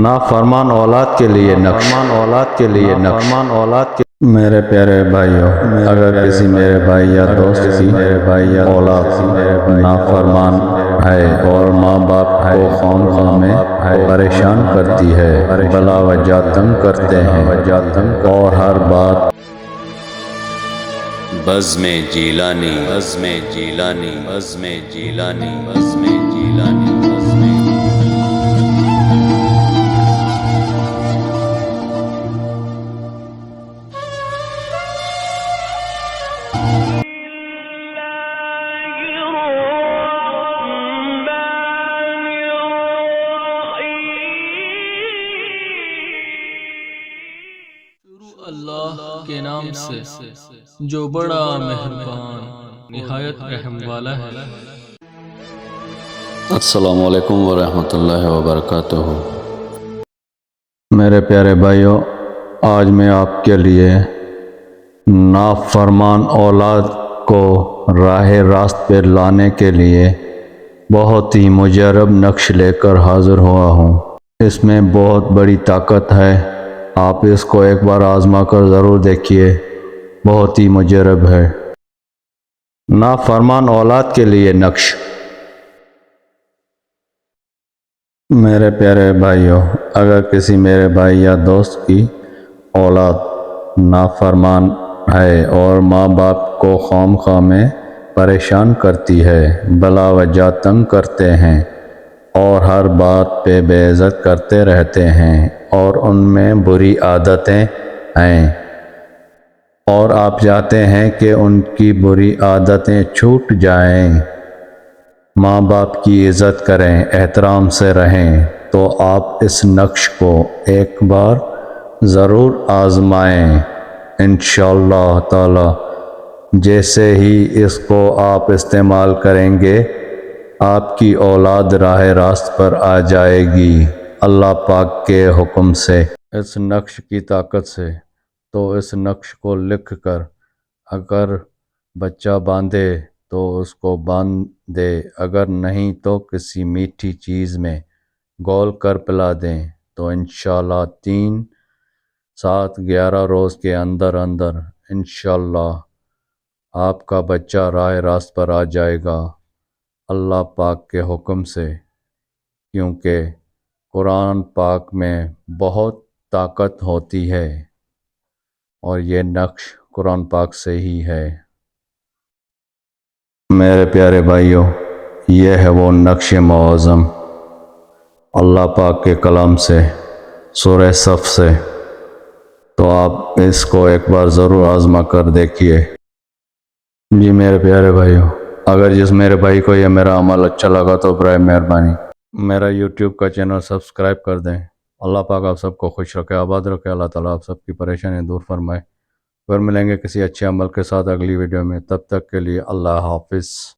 نافرمان اولاد کے لیے نقش میرے پیارے بھائیوں، اگر کسی میرے بھائی یا دوست کی اولاد نافرمان ہے اور ماں باپ کو خواہ میں پریشان کرتی ہے، بلا وجہ تنگ کرتے ہیں اور ہر بات بزم جیلانی بزم جیلانی بزم جیلانی بزم جیلانی بزم اللہ کے نام سے جو بڑا مہربان نہایت رحم والا ہے۔ السلام علیکم ورحمۃ اللہ وبرکاتہ۔ میرے پیارے بھائیوں، آج میں آپ کے لیے نافرمان اولاد کو راہ راست پہ لانے کے لیے بہت ہی مجرب نقش لے کر حاضر ہوا ہوں۔ اس میں بہت بڑی طاقت ہے، آپ اس کو ایک بار آزما کر ضرور دیکھیے، بہت ہی مجرب ہے۔ نافرمان اولاد کے لیے نقش۔ میرے پیارے بھائیوں، اگر کسی میرے بھائی یا دوست کی اولاد نافرمان ہے اور ماں باپ کو خواہ میں پریشان کرتی ہے، بلا وجہ تنگ کرتے ہیں اور ہر بات پہ بے عزت کرتے رہتے ہیں اور ان میں بری عادتیں ہیں اور آپ چاہتے ہیں کہ ان کی بری عادتیں چھوٹ جائیں، ماں باپ کی عزت کریں، احترام سے رہیں، تو آپ اس نقش کو ایک بار ضرور آزمائیں۔ انشاءاللہ تعالی جیسے ہی اس کو آپ استعمال کریں گے، آپ کی اولاد راہ راست پر آ جائے گی اللہ پاک کے حکم سے، اس نقش کی طاقت سے۔ تو اس نقش کو لکھ کر اگر بچہ باندھے تو اس کو باندھ دے، اگر نہیں تو کسی میٹھی چیز میں گول کر پلا دیں، تو انشاءاللہ 3، 7، 11 روز کے اندر انشاءاللہ آپ کا بچہ راہ راست پر آ جائے گا اللہ پاک کے حکم سے، کیونکہ قرآن پاک میں بہت طاقت ہوتی ہے اور یہ نقش قرآن پاک سے ہی ہے۔ میرے پیارے بھائیوں، یہ ہے وہ نقش معظم اللہ پاک کے کلام سے، سورہ صف سے، تو آپ اس کو ایک بار ضرور آزما کر دیکھیے۔ جی میرے پیارے بھائیوں، اگر جس میرے بھائی کو یہ میرا عمل اچھا لگا تو برائے مہربانی میرا یوٹیوب کا چینل سبسکرائب کر دیں۔ اللہ پاک آپ سب کو خوش رکھے، آباد رکھے، اللہ تعالیٰ آپ سب کی پریشانیاں دور فرمائے۔ پھر ملیں گے کسی اچھے عمل کے ساتھ اگلی ویڈیو میں، تب تک کے لیے اللہ حافظ۔